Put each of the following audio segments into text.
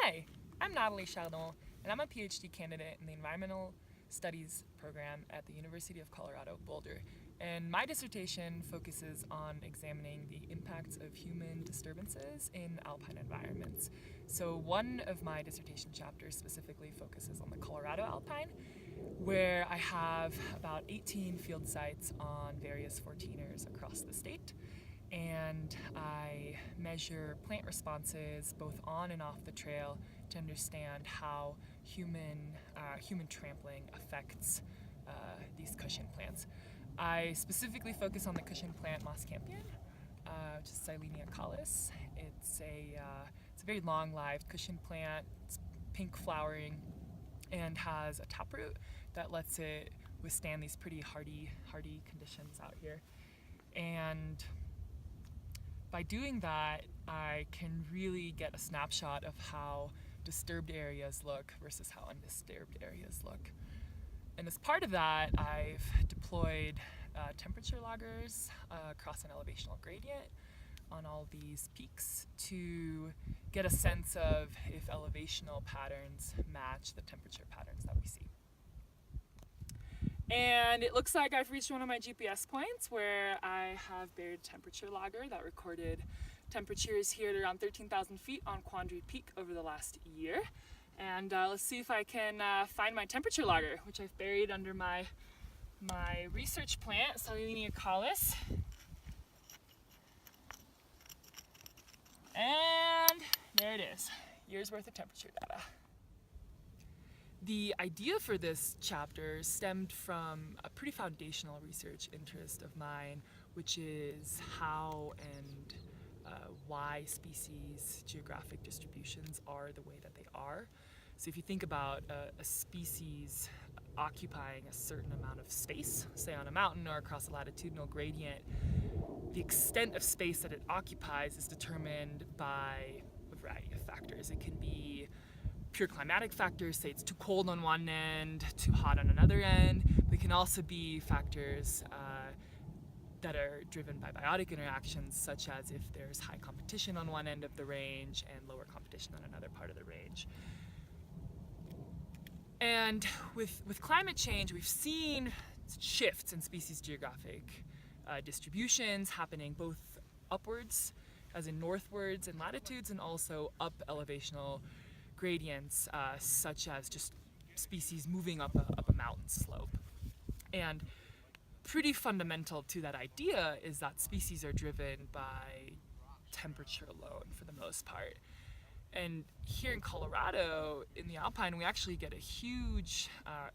Hi, I'm Nathalie Chardon, and I'm a PhD candidate in the Environmental Studies program at the University of Colorado, Boulder. And my dissertation focuses on examining the impacts of human disturbances in alpine environments. So one of my dissertation chapters specifically focuses on the Colorado Alpine, where I have about 18 field sites on various 14ers across the state. And I measure plant responses both on and off the trail to understand how human trampling affects these cushion plants. I specifically focus on the cushion plant Moss campion, which is Silene caulis. It's a very long-lived cushion plant. It's pink flowering and has a taproot that lets it withstand these pretty hardy conditions out here. And by doing that, I can really get a snapshot of how disturbed areas look versus how undisturbed areas look. And as part of that, I've deployed temperature loggers across an elevational gradient on all these peaks to get a sense of if elevational patterns match the temperature patterns that we see. And it looks like I've reached one of my GPS points where I have buried a temperature logger that recorded temperatures here at around 13,000 feet on Quandary Peak over the last year. And let's see if I can find my temperature logger, which I've buried under my research plant, Silene caulis. And there it is, years worth of temperature data. The idea for this chapter stemmed from a pretty foundational research interest of mine, which is how and why species geographic distributions are the way that they are. So if you think about a species occupying a certain amount of space, say on a mountain or across a latitudinal gradient, the extent of space that it occupies is determined by a variety of factors. It can be pure climatic factors, say it's too cold on one end, too hot on another end, but it can also be factors that are driven by biotic interactions, such as if there's high competition on one end of the range and lower competition on another part of the range. And with climate change, we've seen shifts in species geographic distributions happening both upwards, as in northwards in latitudes, and also up elevational gradients, such as just species moving up a mountain slope. And pretty fundamental to that idea is that species are driven by temperature alone for the most part. And here in Colorado, in the Alpine, we actually get a huge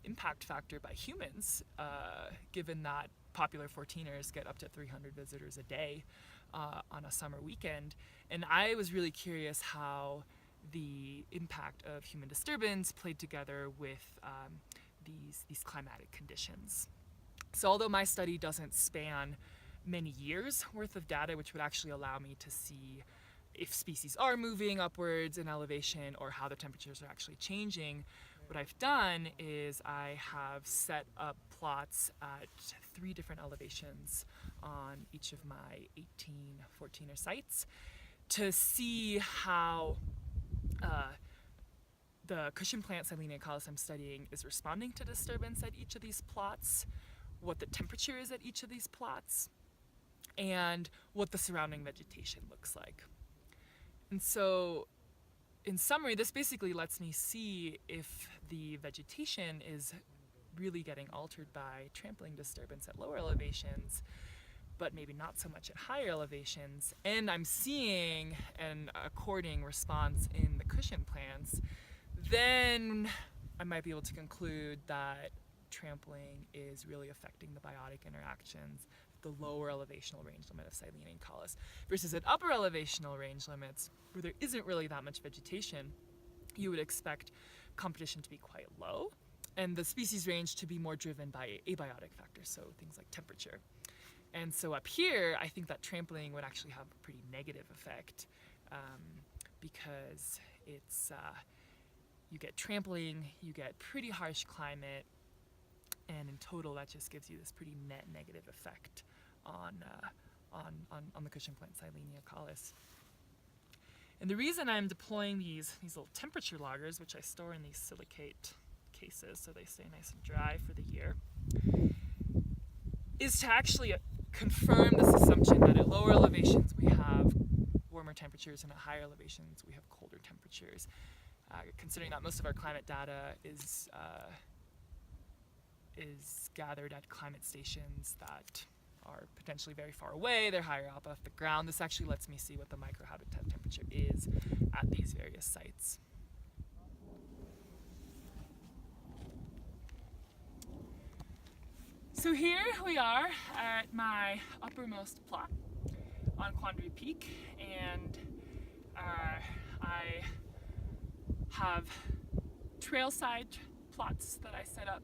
impact factor by humans, given that popular 14ers get up to 300 visitors a day on a summer weekend. And I was really curious how the impact of human disturbance played together with these climatic conditions. So although my study doesn't span many years worth of data, which would actually allow me to see if species are moving upwards in elevation or how the temperatures are actually changing, what I've done is I have set up plots at 3 different elevations on each of my 18 14er sites to see how the cushion plant Silene caulis I'm studying is responding to disturbance at each of these plots, what the temperature is at each of these plots, and what the surrounding vegetation looks like. And so, in summary, this basically lets me see if the vegetation is really getting altered by trampling disturbance at lower elevations, but maybe not so much at higher elevations. And I'm seeing an according response in the cushion plants, then I might be able to conclude that trampling is really affecting the biotic interactions at the lower elevational range limit of Silene caulis, versus at upper elevational range limits, where there isn't really that much vegetation, you would expect competition to be quite low, and the species range to be more driven by abiotic factors, so things like temperature. And so up here, I think that trampling would actually have a pretty negative effect, because it's you get trampling, you get pretty harsh climate, and in total that just gives you this pretty net negative effect on the cushion plant Silene caulis. And the reason I'm deploying these little temperature loggers, which I store in these silicate cases so they stay nice and dry for the year, is to actually confirm this assumption that at lower elevations we have warmer temperatures and at higher elevations we have colder temperatures. Considering that most of our climate data is gathered at climate stations that are potentially very far away, they're higher up off the ground. This actually lets me see what the microhabitat temperature is at these various sites. So here we are at my uppermost plot on Quandary Peak, and I have trailside plots that I set up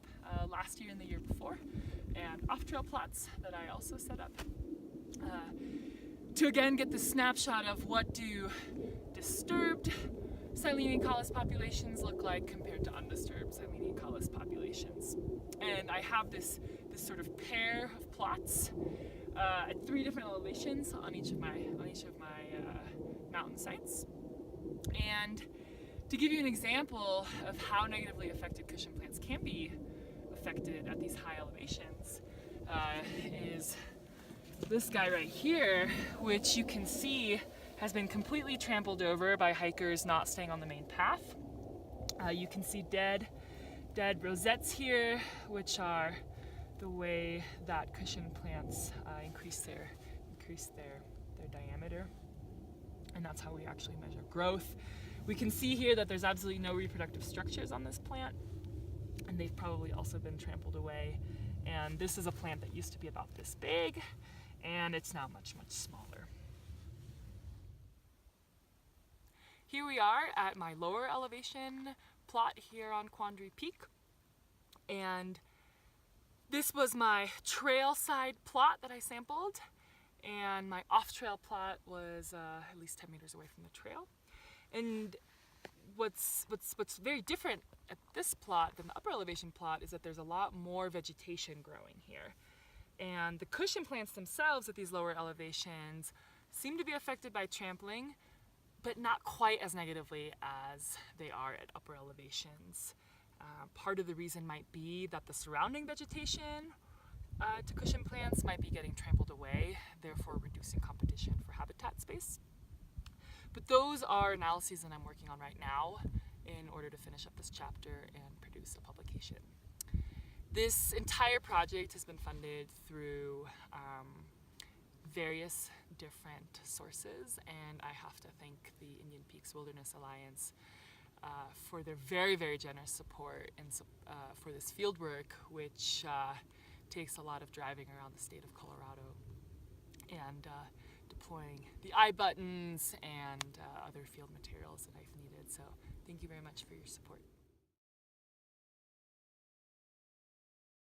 last year and the year before, and off-trail plots that I also set up to again get the snapshot of what do disturbed Silene calis populations look like compared to undisturbed Silene calis populations. And I have this sort of pair of plots at 3 different elevations on each of my mountain sites. And to give you an example of how negatively affected cushion plants can be affected at these high elevations is this guy right here, which you can see has been completely trampled over by hikers not staying on the main path. You can see dead rosettes here, which are the way that cushion plants increase their diameter, and that's how we actually measure growth. We can see here that there's absolutely no reproductive structures on this plant, and they've probably also been trampled away. And this is a plant that used to be about this big, and it's now much smaller. Here we are at my lower elevation plot here on Quandary Peak, and this was my trail side plot that I sampled, and my off-trail plot was at least 10 meters away from the trail. And what's very different at this plot than the upper elevation plot is that there's a lot more vegetation growing here. And the cushion plants themselves at these lower elevations seem to be affected by trampling, but not quite as negatively as they are at upper elevations. Part of the reason might be that the surrounding vegetation to cushion plants might be getting trampled away, therefore reducing competition for habitat space. But those are analyses that I'm working on right now in order to finish up this chapter and produce a publication. This entire project has been funded through various different sources, and I have to thank the Indian Peaks Wilderness Alliance for their very generous support and for this field work, which takes a lot of driving around the state of Colorado and deploying the eye buttons and other field materials that I've needed. So thank you very much for your support.